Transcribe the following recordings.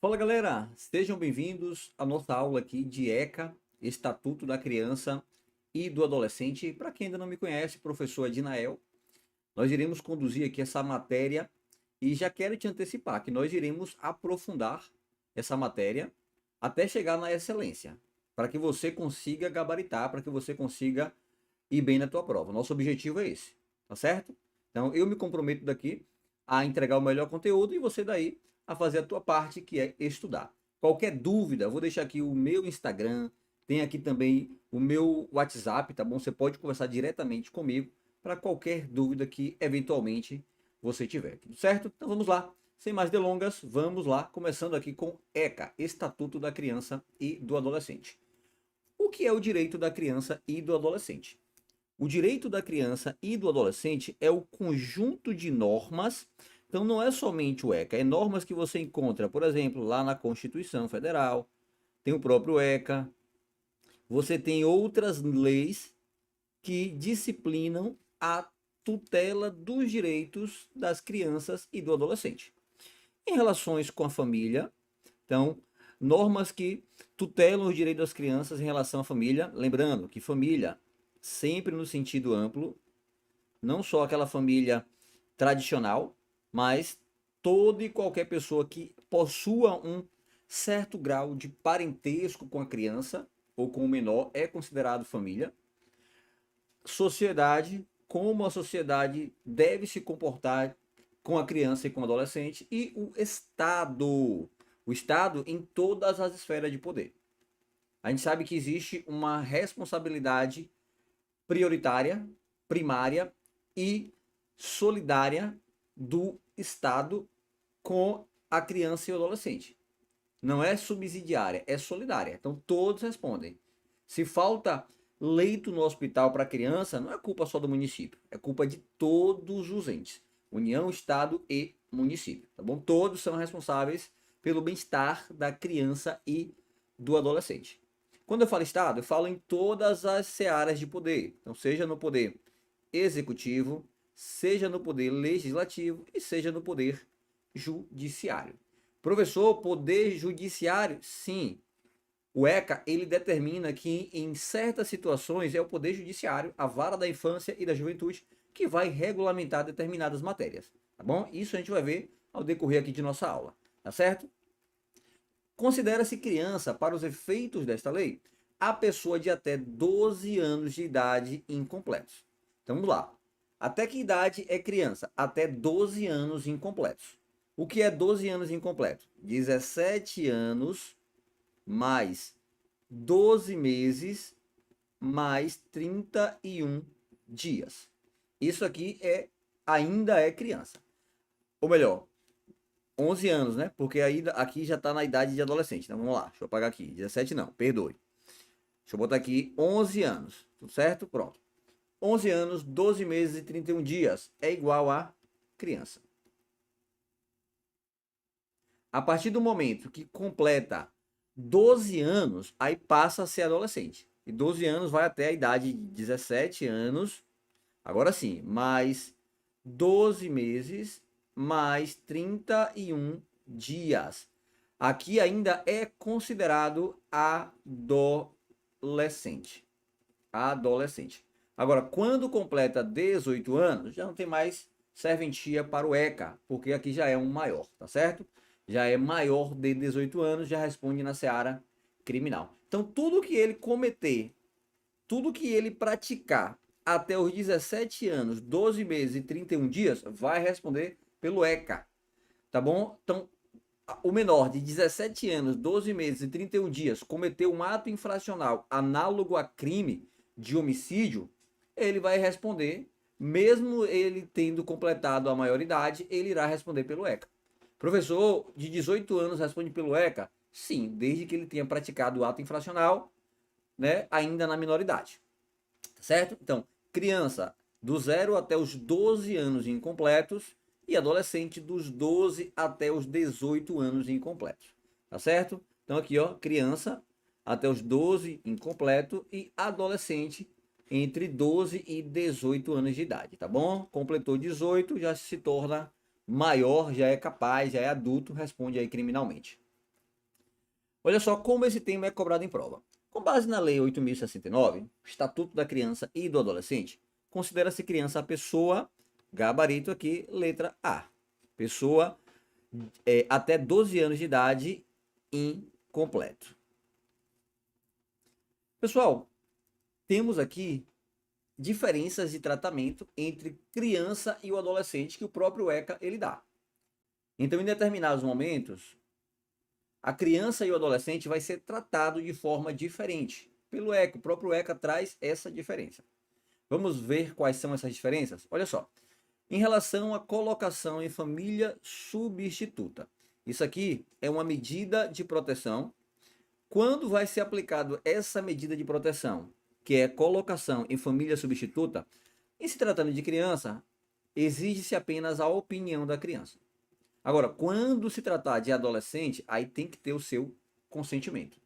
Fala galera, sejam bem-vindos à nossa aula aqui de ECA, Estatuto da Criança e do Adolescente. Para quem ainda não me conhece, professor Adinael, nós iremos conduzir aqui essa matéria e já quero te antecipar que nós iremos aprofundar essa matéria até chegar na excelência, para que você consiga gabaritar, para que você consiga ir bem na tua prova. Nosso objetivo é esse, tá certo? Então eu me comprometo daqui a entregar o melhor conteúdo e você daí a fazer a tua parte, que é estudar. Qualquer dúvida, vou deixar aqui o meu Instagram, tem aqui também o meu WhatsApp, tá bom? Você pode conversar diretamente comigo para qualquer dúvida que eventualmente você tiver, tudo certo? Então vamos lá. Sem mais delongas, vamos lá, começando aqui com ECA, Estatuto da Criança e do Adolescente. O que é o direito da criança e do adolescente? O direito da criança e do adolescente é o conjunto de normas. Então não é somente o ECA, é normas que você encontra, por exemplo, lá na Constituição Federal, tem o próprio ECA, você tem outras leis que disciplinam a tutela dos direitos das crianças e do adolescente. Em relações com a família, então, normas que tutelam os direitos das crianças em relação à família, lembrando que família sempre no sentido amplo, não só aquela família tradicional, mas toda e qualquer pessoa que possua um certo grau de parentesco com a criança ou com o menor é considerado família. Sociedade, como a sociedade deve se comportar com a criança e com o adolescente, e o Estado. O Estado em todas as esferas de poder. A gente sabe que existe uma responsabilidade prioritária, primária e solidária do Estado com a criança e o adolescente. Não é subsidiária, é solidária. Então todos respondem. Se falta leito no hospital para criança, não é culpa só do município, é culpa de todos os entes. União, Estado e município, tá bom? Todos são responsáveis pelo bem-estar da criança e do adolescente. Quando eu falo Estado, eu falo em todas as searas de poder. Então, seja no poder executivo, seja no poder legislativo e seja no poder judiciário. Professor, poder judiciário? Sim. O ECA, ele determina que em certas situações é o poder judiciário, a vara da infância e da juventude, que vai regulamentar determinadas matérias, tá bom? Isso a gente vai ver ao decorrer aqui de nossa aula, tá certo? Considera-se criança, para os efeitos desta lei, a pessoa de até 12 anos de idade incompletos. Então vamos lá. Até que idade é criança? Até 12 anos incompletos. O que é 12 anos incompletos? 17 anos mais 12 meses mais 31 dias. Isso aqui ainda é criança. Ou melhor, 11 anos, né? Porque ainda aqui já está na idade de adolescente. Então vamos lá, deixa eu apagar aqui. 17 não, perdoe. Deixa eu botar aqui 11 anos. Tudo certo? Pronto. 11 anos, 12 meses e 31 dias é igual a criança. A partir do momento que completa 12 anos, aí passa a ser adolescente. E 12 anos vai até a idade de 17 anos. Agora sim, mais 12 meses, mais 31 dias. Aqui ainda é considerado adolescente. Adolescente. Agora, quando completa 18 anos, já não tem mais serventia para o ECA, porque aqui já é um maior, tá certo? Já é maior de 18 anos, já responde na seara criminal. Então, tudo que ele cometer, tudo que ele praticar até os 17 anos, 12 meses e 31 dias, vai responder pelo ECA, tá bom? Então, o menor de 17 anos, 12 meses e 31 dias cometeu um ato infracional análogo a crime de homicídio, ele vai responder, mesmo ele tendo completado a maioridade, ele irá responder pelo ECA. Professor de 18 anos responde pelo ECA? Sim, desde que ele tenha praticado o ato infracional, né, ainda na minoridade. Certo? Então, criança do 0 até os 12 anos incompletos e adolescente dos 12 até os 18 anos incompletos. Tá certo? Então aqui, ó, criança até os 12 incompleto e adolescente entre 12 e 18 anos de idade, tá bom? Completou 18, já se torna maior, já é capaz, já é adulto, responde aí criminalmente. Olha só como esse tema é cobrado em prova. Com base na Lei 8.069, Estatuto da Criança e do Adolescente, considera-se criança a pessoa, gabarito aqui, letra A, pessoa até 12 anos de idade incompleto. Pessoal, temos aqui diferenças de tratamento entre criança e o adolescente que o próprio ECA ele dá. Então, em determinados momentos, a criança e o adolescente vai ser tratado de forma diferente pelo ECA. O próprio ECA traz essa diferença. Vamos ver quais são essas diferenças? Olha só. Em relação à colocação em família substituta. Isso aqui é uma medida de proteção. Quando vai ser aplicado essa medida de proteção, que é colocação em família substituta, em se tratando de criança, exige-se apenas a opinião da criança. Agora, quando se tratar de adolescente, aí tem que ter o seu consentimento.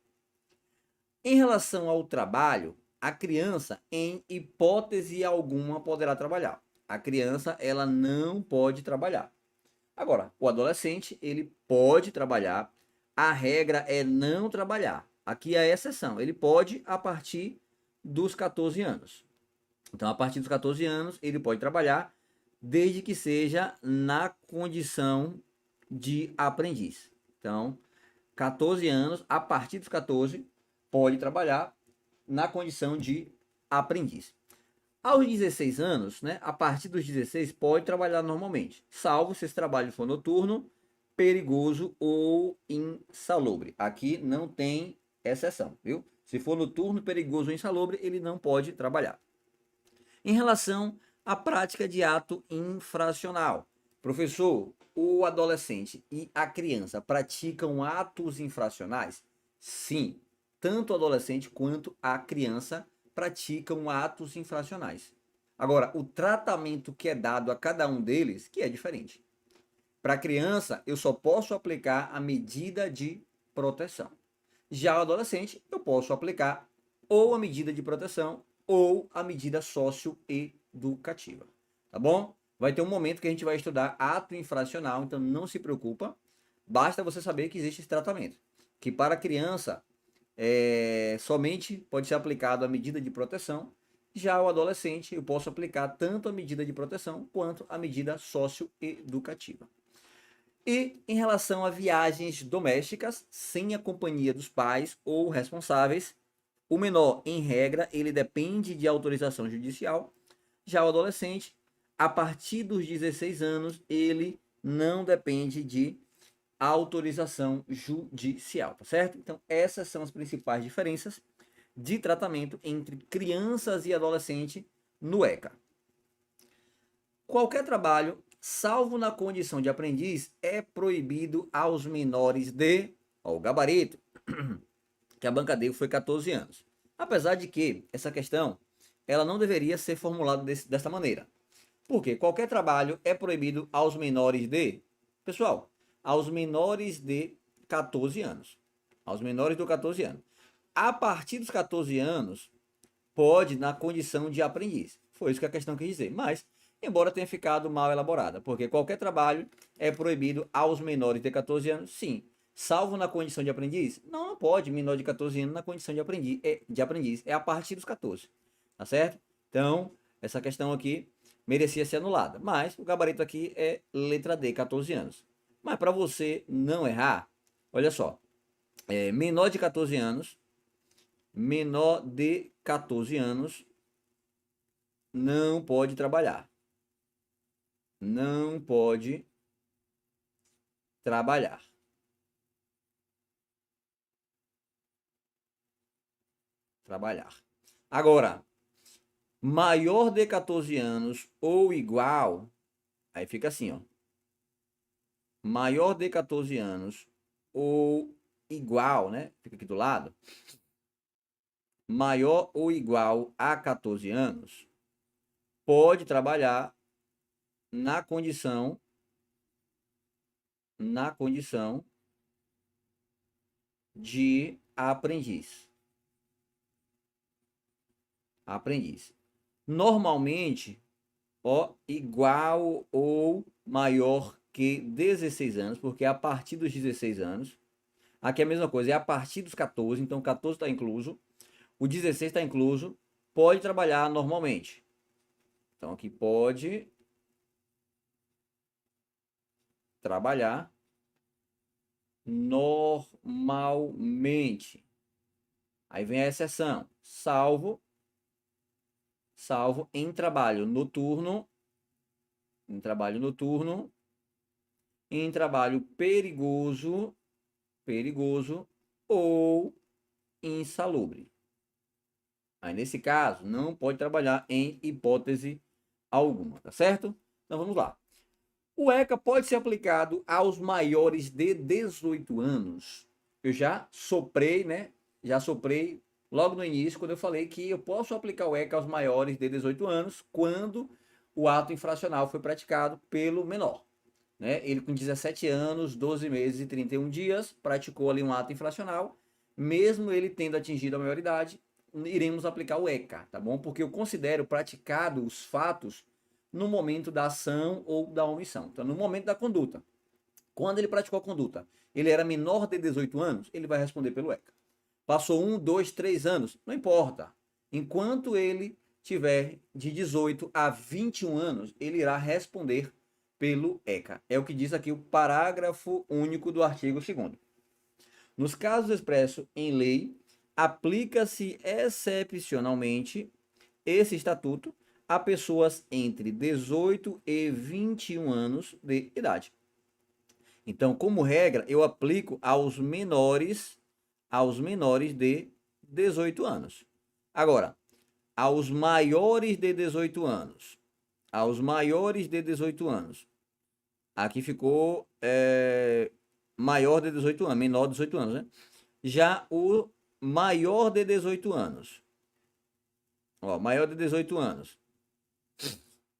Em relação ao trabalho, a criança, em hipótese alguma, poderá trabalhar. A criança, ela não pode trabalhar. Agora, o adolescente, ele pode trabalhar. A regra é não trabalhar. Aqui é a exceção. Ele pode a partir dos 14 anos. Então, a partir dos 14 anos, ele pode trabalhar, desde que seja na condição de aprendiz. Então, 14 anos, a partir dos 14, pode trabalhar na condição de aprendiz. Aos 16 anos, né, a partir dos 16, pode trabalhar normalmente, salvo se esse trabalho for noturno, perigoso ou insalubre. Aqui não tem exceção, viu? Se for noturno, perigoso ou insalubre, ele não pode trabalhar. Em relação à prática de ato infracional, professor, o adolescente e a criança praticam atos infracionais? Sim, tanto o adolescente quanto a criança praticam atos infracionais. Agora, o tratamento que é dado a cada um deles que é diferente. Para a criança, eu só posso aplicar a medida de proteção. Já o adolescente, eu posso aplicar ou a medida de proteção ou a medida socioeducativa. Tá bom? Vai ter um momento que a gente vai estudar ato infracional, então não se preocupa. Basta você saber que existe esse tratamento. Que para a criança, somente pode ser aplicado a medida de proteção. Já o adolescente, eu posso aplicar tanto a medida de proteção quanto a medida socioeducativa. E em relação a viagens domésticas, sem a companhia dos pais ou responsáveis, o menor, em regra, ele depende de autorização judicial. Já o adolescente, a partir dos 16 anos, ele não depende de autorização judicial, tá certo? Então, essas são as principais diferenças de tratamento entre crianças e adolescentes no ECA. Qualquer trabalho, salvo na condição de aprendiz, é proibido aos menores de, o gabarito, que a banca dele foi 14 anos. Apesar de que essa questão, ela não deveria ser formulada dessa maneira. Porque qualquer trabalho é proibido aos menores de, pessoal, aos menores de 14 anos. Aos menores de 14 anos. A partir dos 14 anos, pode na condição de aprendiz. Foi isso que a questão quis dizer. Mas, embora tenha ficado mal elaborada, porque qualquer trabalho é proibido aos menores de 14 anos, sim. Salvo na condição de aprendiz? Não, não pode menor de 14 anos na condição de aprendiz. É a partir dos 14. Tá certo? Então, essa questão aqui merecia ser anulada. Mas o gabarito aqui é letra D, 14 anos. Mas para você não errar, olha só. Menor de 14 anos, menor de 14 anos não pode trabalhar. Não pode trabalhar. Trabalhar. Agora, maior de 14 anos ou igual, aí fica assim, ó. Maior de 14 anos ou igual, né? Fica aqui do lado. Maior ou igual a 14 anos pode trabalhar na condição de aprendiz. Aprendiz. Normalmente, ó, igual ou maior que 16 anos, porque a partir dos 16 anos, Aqui é a mesma coisa, é a partir dos 14, então 14 está incluso, o 16 está incluso, pode trabalhar normalmente. Então aqui pode trabalhar normalmente. Aí vem a exceção, salvo em trabalho noturno, em trabalho perigoso ou insalubre. Aí nesse caso não pode trabalhar em hipótese alguma, tá certo? Então vamos lá. O ECA pode ser aplicado aos maiores de 18 anos. Eu já soprei, né? Já soprei logo no início, quando eu falei que eu posso aplicar o ECA aos maiores de 18 anos quando o ato infracional foi praticado pelo menor. Né? Ele com 17 anos, 12 meses e 31 dias, praticou ali um ato infracional. Mesmo ele tendo atingido a maioridade, iremos aplicar o ECA, tá bom? Porque eu considero praticado os fatos no momento da ação ou da omissão. Então, no momento da conduta. Quando ele praticou a conduta, ele era menor de 18 anos, ele vai responder pelo ECA. Passou 1, 2, 3 anos, não importa. Enquanto ele tiver de 18 a 21 anos, ele irá responder pelo ECA. É o que diz aqui o parágrafo único do artigo 2º. Nos casos expressos em lei, aplica-se excepcionalmente esse estatuto a pessoas entre 18 e 21 anos de idade. Então, como regra, eu aplico aos menores de 18 anos. Agora, aos maiores de 18 anos, aqui ficou maior de 18 anos, menor de 18 anos, né? Já o maior de 18 anos, ó, maior de 18 anos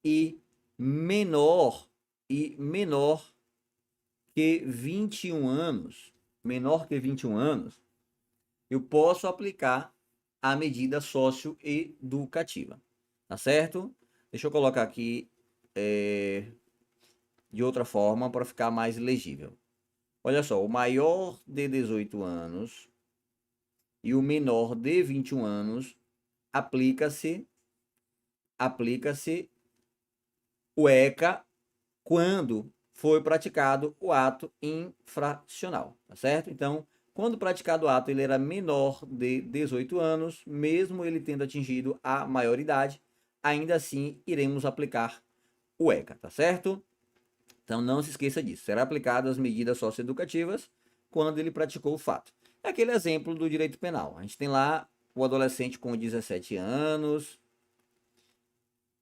e menor que 21 anos, eu posso aplicar a medida socioeducativa, tá certo? Deixa eu colocar aqui de outra forma para ficar mais legível. Olha só, o maior de 18 anos e o menor de 21 anos aplica-se o ECA quando foi praticado o ato infracional, tá certo? Então, quando praticado o ato, ele era menor de 18 anos, mesmo ele tendo atingido a maioridade, ainda assim iremos aplicar o ECA, tá certo? Então não se esqueça disso, será aplicado as medidas socioeducativas quando ele praticou o fato. É aquele exemplo do direito penal. A gente tem lá o adolescente com 17 anos,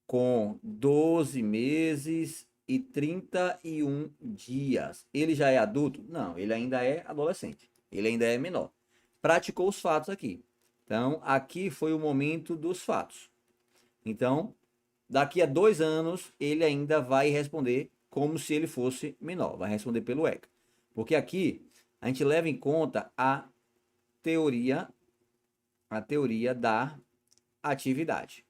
com 12 meses e 31 dias. Ele já é adulto? Não, ele ainda é adolescente. Ele ainda é menor. Praticou os fatos aqui. Então, aqui foi o momento dos fatos. Então, daqui a 2 anos, ele ainda vai responder como se ele fosse menor. Vai responder pelo ECA. Porque aqui, a gente leva em conta a teoria da atividade.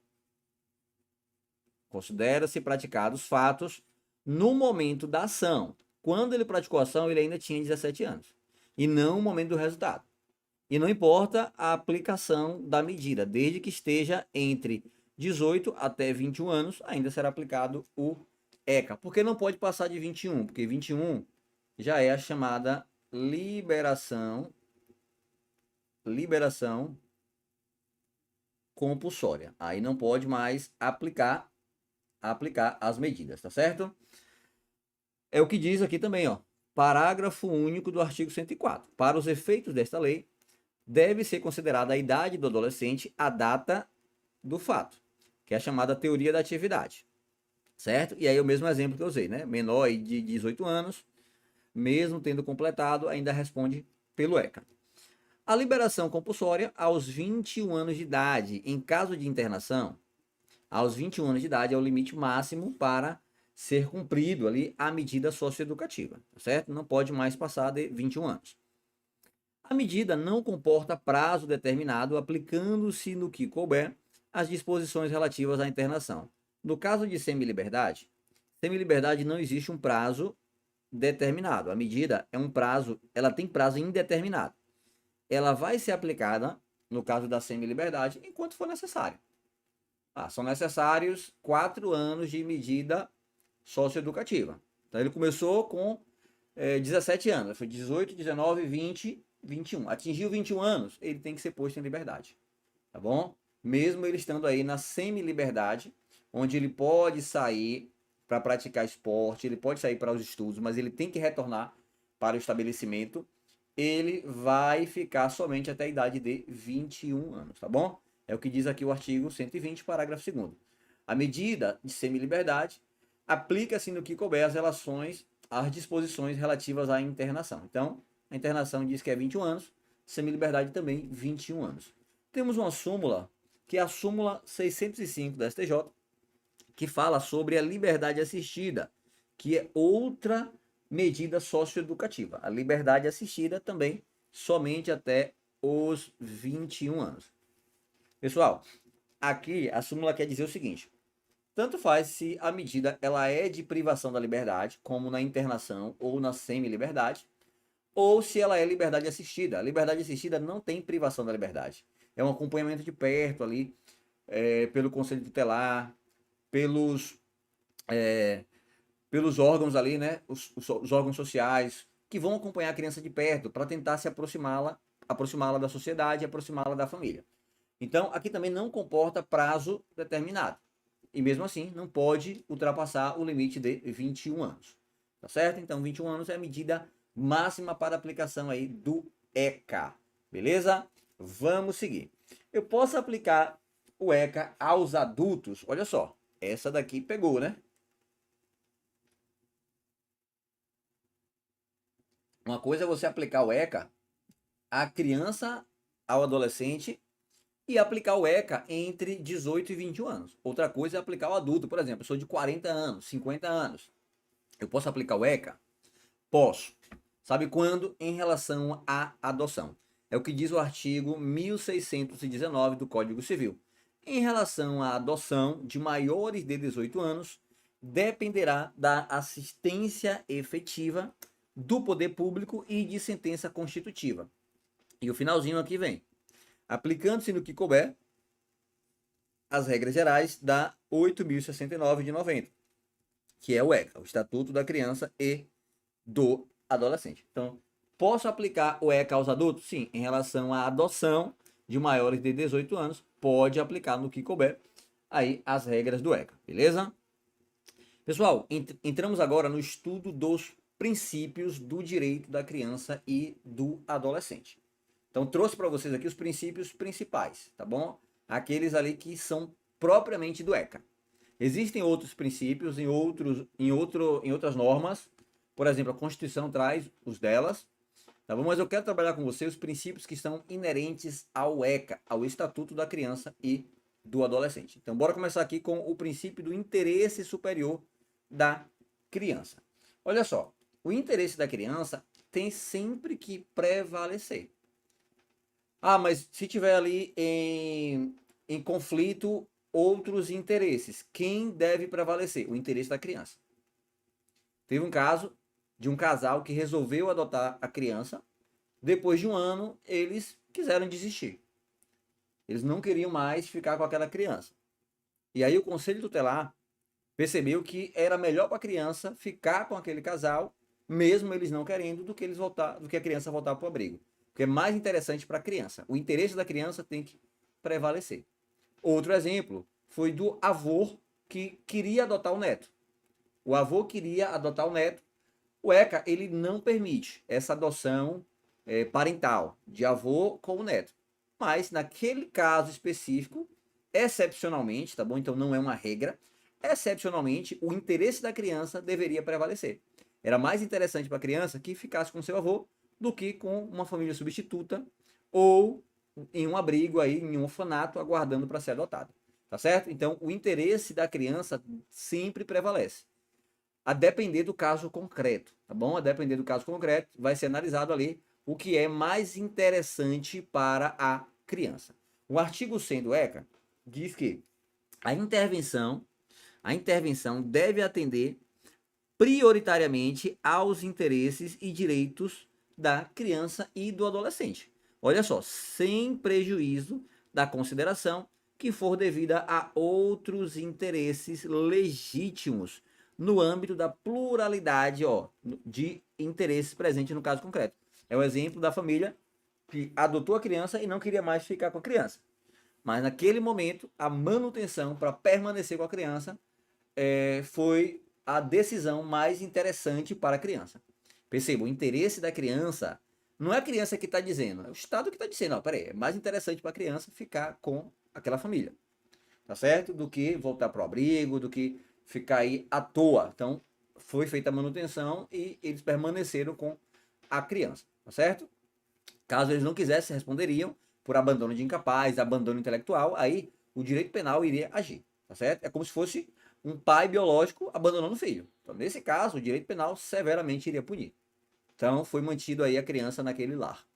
Considera-se praticados fatos no momento da ação. Quando ele praticou a ação, ele ainda tinha 17 anos. E não o momento do resultado. E não importa a aplicação da medida, desde que esteja entre 18 até 21 anos, ainda será aplicado o ECA. Por que não pode passar de 21? Porque 21 já é a chamada liberação compulsória. Aí não pode mais aplicar as medidas, tá certo? É o que diz aqui também, ó. Parágrafo único do artigo 104. Para os efeitos desta lei, deve ser considerada a idade do adolescente a data do fato, que é a chamada teoria da atividade, certo? E aí o mesmo exemplo que eu usei, né? Menor de 18 anos, mesmo tendo completado, ainda responde pelo ECA. A liberação compulsória aos 21 anos de idade, em caso de internação, aos 21 anos de idade é o limite máximo para ser cumprido ali a medida socioeducativa, certo? Não pode mais passar de 21 anos. A medida não comporta prazo determinado, aplicando-se no que couber as disposições relativas à internação. No caso de semiliberdade não existe um prazo determinado. A medida é um prazo, ela tem prazo indeterminado. Ela vai ser aplicada, no caso da semi-liberdade, enquanto for necessário. São necessários 4 anos de medida socioeducativa. Então ele começou com 17 anos, foi 18, 19, 20, 21. Atingiu 21 anos, ele tem que ser posto em liberdade, tá bom? Mesmo ele estando aí na semi-liberdade, onde ele pode sair para praticar esporte, ele pode sair para os estudos, mas ele tem que retornar para o estabelecimento, ele vai ficar somente até a idade de 21 anos, tá bom? É o que diz aqui o artigo 120, parágrafo 2º. A medida de semi-liberdade aplica-se no que couber as disposições relativas à internação. Então, a internação diz que é 21 anos, semi-liberdade também 21 anos. Temos uma súmula, que é a súmula 605 da STJ, que fala sobre a liberdade assistida, que é outra medida socioeducativa. A liberdade assistida também somente até os 21 anos. Pessoal, aqui a súmula quer dizer o seguinte: tanto faz se a medida ela é de privação da liberdade, como na internação ou na semi-liberdade, ou se ela é liberdade assistida. A liberdade assistida não tem privação da liberdade. É um acompanhamento de perto ali, pelo conselho tutelar, pelos órgãos ali, né? Os órgãos sociais, que vão acompanhar a criança de perto para tentar se aproximá-la da sociedade, aproximá-la da família. Então, aqui também não comporta prazo determinado. E mesmo assim, não pode ultrapassar o limite de 21 anos. Tá certo? Então, 21 anos é a medida máxima para aplicação aí do ECA. Beleza? Vamos seguir. Eu posso aplicar o ECA aos adultos. Olha só, essa daqui pegou, né? Uma coisa é você aplicar o ECA à criança, ao adolescente, e aplicar o ECA entre 18 e 21 anos. Outra coisa é aplicar o adulto. Por exemplo, eu sou de 40 anos, 50 anos. Eu posso aplicar o ECA? Posso. Sabe quando? Em relação à adoção. É o que diz o artigo 1619 do Código Civil. Em relação à adoção de maiores de 18 anos, dependerá da assistência efetiva do poder público e de sentença constitutiva. E o finalzinho aqui vem: aplicando-se no que couber as regras gerais da 8.069 de 90, que é o ECA, o Estatuto da Criança e do Adolescente. Então, posso aplicar o ECA aos adultos? Sim. Em relação à adoção de maiores de 18 anos, pode aplicar no que couber aí as regras do ECA, beleza? Pessoal, entramos agora no estudo dos princípios do direito da criança e do adolescente. Então, trouxe para vocês aqui os princípios principais, tá bom? Aqueles ali que são propriamente do ECA. Existem outros princípios em outras normas. Por exemplo, a Constituição traz os delas, tá bom? Mas eu quero trabalhar com você os princípios que estão inerentes ao ECA, ao Estatuto da Criança e do Adolescente. Então, bora começar aqui com o princípio do interesse superior da criança. Olha só, o interesse da criança tem sempre que prevalecer. Mas se tiver ali em conflito outros interesses, quem deve prevalecer? O interesse da criança. Teve um caso de um casal que resolveu adotar a criança. Depois de um ano, eles quiseram desistir. Eles não queriam mais ficar com aquela criança. E aí o conselho tutelar percebeu que era melhor para a criança ficar com aquele casal, mesmo eles não querendo, do que a criança voltar para o abrigo. Porque é mais interessante para a criança. O interesse da criança tem que prevalecer. Outro exemplo foi do avô que queria adotar o neto. O avô queria adotar o neto. O ECA, ele não permite essa adoção parental de avô com o neto. Mas, naquele caso específico, excepcionalmente, tá bom? Então, não é uma regra. Excepcionalmente, o interesse da criança deveria prevalecer. Era mais interessante para a criança que ficasse com seu avô do que com uma família substituta ou em um abrigo aí, em um orfanato, aguardando para ser adotado. Tá certo? Então, o interesse da criança sempre prevalece. A depender do caso concreto, tá bom? A depender do caso concreto, vai ser analisado ali o que é mais interessante para a criança. O artigo 100 do ECA diz que a intervenção deve atender prioritariamente aos interesses e direitos da criança e do adolescente. Olha só, sem prejuízo da consideração que for devida a outros interesses legítimos no âmbito da pluralidade, de interesses presentes no caso concreto. É o exemplo da família que adotou a criança e não queria mais ficar com a criança. Mas naquele momento, a manutenção para permanecer com a criança foi a decisão mais interessante para a criança. Perceba, o interesse da criança não é a criança que está dizendo, é o Estado que está dizendo, peraí, é mais interessante para a criança ficar com aquela família, tá certo? Do que voltar para o abrigo, do que ficar aí à toa. Então, foi feita a manutenção e eles permaneceram com a criança, tá certo? Caso eles não quisessem, responderiam por abandono de incapaz, abandono intelectual, aí o direito penal iria agir, tá certo? É como se fosse um pai biológico abandonando o filho. Então, nesse caso, o direito penal severamente iria punir. Então, foi mantido aí a criança naquele lar.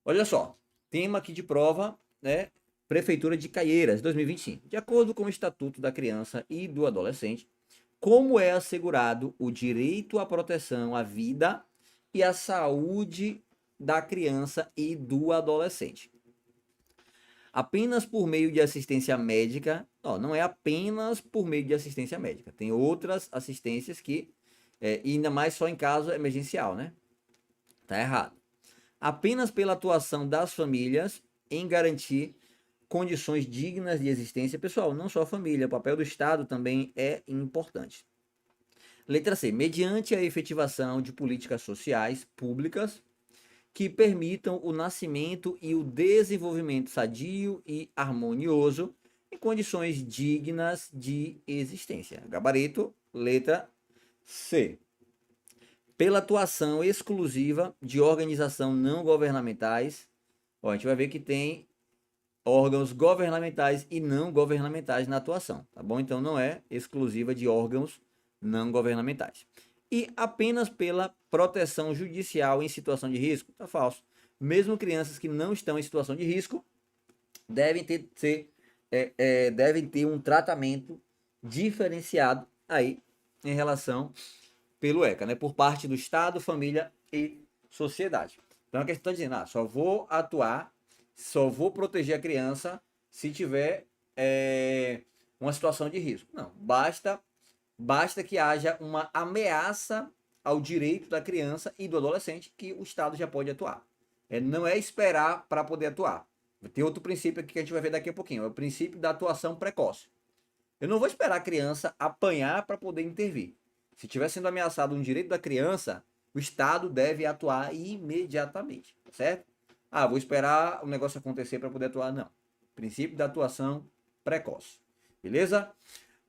Olha só, tema aqui de prova, né? Prefeitura de Caieiras, 2025. De acordo com o Estatuto da Criança e do Adolescente, como é assegurado o direito à proteção à vida e à saúde da criança e do adolescente? Apenas por meio de assistência médica, não é apenas por meio de assistência médica, tem outras assistências que, e ainda mais só em caso emergencial, né? Tá errado. Apenas pela atuação das famílias em garantir condições dignas de existência pessoal, não só a família, o papel do Estado também é importante. Letra C, mediante a efetivação de políticas sociais públicas que permitam o nascimento e o desenvolvimento sadio e harmonioso em condições dignas de existência. Gabarito, letra C. Pela atuação exclusiva de organizações não governamentais, a gente vai ver que tem órgãos governamentais e não governamentais na atuação, tá bom? Então não é exclusiva de órgãos não governamentais. E apenas pela proteção judicial em situação de risco, tá falso. Mesmo crianças que não estão em situação de risco devem ter um tratamento diferenciado aí em relação pelo ECA, né? Por parte do Estado, família e sociedade. Então a questão está dizendo, só vou atuar, só vou proteger a criança se tiver uma situação de risco. Não, basta que haja uma ameaça ao direito da criança e do adolescente que o Estado já pode atuar. Não é esperar para poder atuar. Tem outro princípio aqui que a gente vai ver daqui a pouquinho, é o princípio da atuação precoce. Eu não vou esperar a criança apanhar para poder intervir. Se estiver sendo ameaçado um direito da criança, o Estado deve atuar imediatamente, certo? Vou esperar o negócio acontecer para poder atuar. Não. Princípio da atuação precoce. Beleza?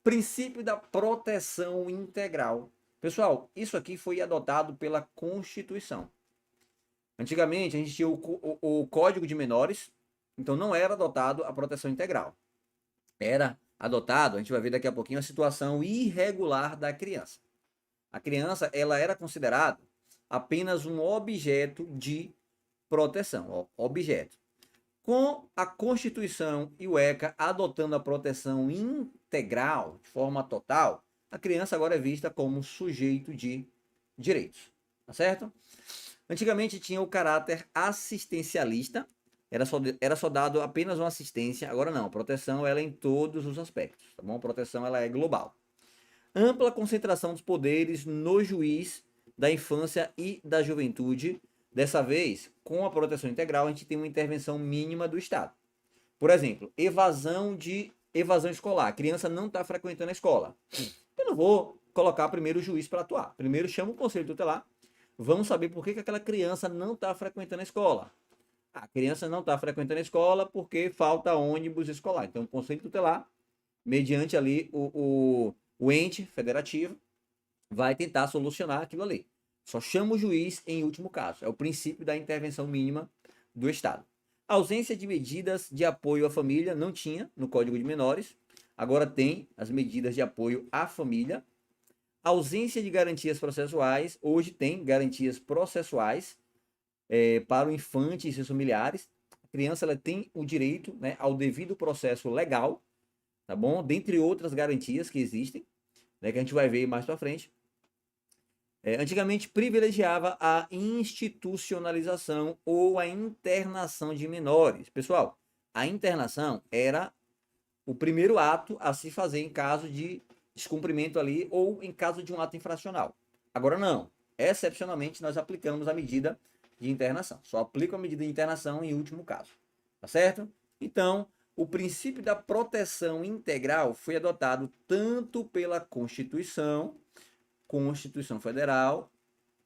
Princípio da proteção integral. Pessoal, isso aqui foi adotado pela Constituição. Antigamente, a gente tinha o Código de Menores, então não era adotado a proteção integral. Era adotado, a gente vai ver daqui a pouquinho, a situação irregular da criança. A criança, ela era considerada apenas um objeto de proteção, objeto. Com a Constituição e o ECA adotando a proteção integral, de forma total, a criança agora é vista como sujeito de direitos, tá certo? Antigamente tinha o caráter assistencialista, era só dado apenas uma assistência, agora não, a proteção ela é em todos os aspectos, tá bom? A proteção ela é global. Ampla concentração dos poderes no juiz da infância e da juventude. Dessa vez, com a proteção integral, a gente tem uma intervenção mínima do Estado. Por exemplo, evasão escolar. A criança não está frequentando a escola. Eu não vou colocar primeiro o juiz para atuar. Primeiro chamo o conselho tutelar. Vamos saber por que aquela criança não está frequentando a escola. A criança não está frequentando a escola porque falta ônibus escolar. Então, o conselho tutelar, mediante ali o ente federativo, vai tentar solucionar aquilo ali. Só chama o juiz em último caso. É o princípio da intervenção mínima do Estado. A ausência de medidas de apoio à família não tinha no Código de Menores. Agora tem as medidas de apoio à família. A ausência de garantias processuais. Hoje tem garantias processuais para o infante e seus familiares. A criança ela tem o direito, né, ao devido processo legal, tá bom? Dentre outras garantias que existem. né, que a gente vai ver mais para frente, antigamente privilegiava a institucionalização ou a internação de menores. Pessoal, a internação era o primeiro ato a se fazer em caso de descumprimento ali ou em caso de um ato infracional. Agora não. Excepcionalmente, nós aplicamos a medida de internação. Só aplica a medida de internação em último caso. Tá certo? Então, o princípio da proteção integral foi adotado tanto pela Constituição Federal,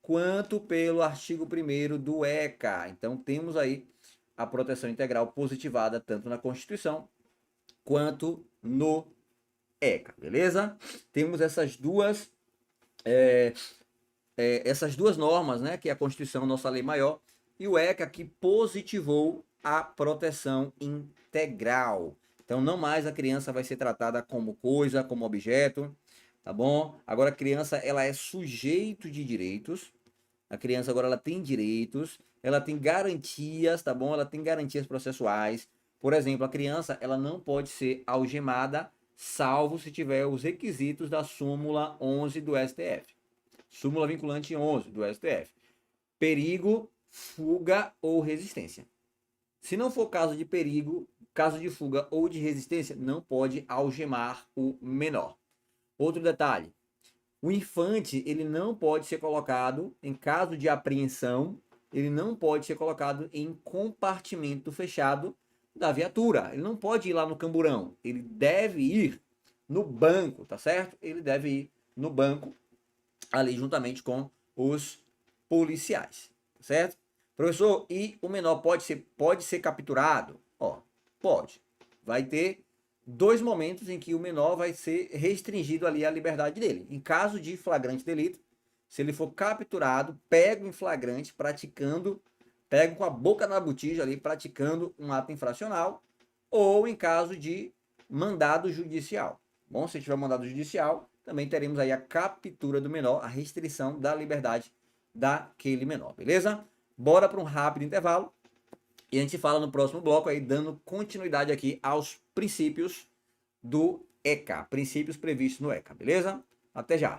quanto pelo artigo 1º do ECA. Então, temos aí a proteção integral positivada tanto na Constituição quanto no ECA, beleza? Temos essas duas normas, né, que é a Constituição, nossa lei maior, e o ECA que positivou a proteção integral. Então, não mais a criança vai ser tratada como coisa, como objeto, tá bom? Agora a criança, ela é sujeito de direitos. A criança agora ela tem direitos, ela tem garantias, tá bom? Ela tem garantias processuais. Por exemplo, a criança, ela não pode ser algemada, salvo se tiver os requisitos da súmula 11 do STF. Súmula vinculante 11 do STF. Perigo, fuga ou resistência. Se não for caso de perigo, caso de fuga ou de resistência, não pode algemar o menor. Outro detalhe, o infante, ele não pode ser colocado, em caso de apreensão, ele não pode ser colocado em compartimento fechado da viatura. Ele não pode ir lá no camburão, ele deve ir no banco, tá certo? Ele deve ir no banco, ali juntamente com os policiais, tá certo? Professor, e o menor pode ser capturado? Ó, pode. Vai ter 2 momentos em que o menor vai ser restringido ali a liberdade dele. Em caso de flagrante delito, se ele for capturado, pego em flagrante, pego com a boca na botija ali, praticando um ato infracional, ou em caso de mandado judicial. Bom, se tiver mandado judicial, também teremos aí a captura do menor, a restrição da liberdade daquele menor, beleza? Bora para um rápido intervalo. E a gente fala no próximo bloco aí, dando continuidade aqui aos princípios do ECA, princípios previstos no ECA, beleza? Até já!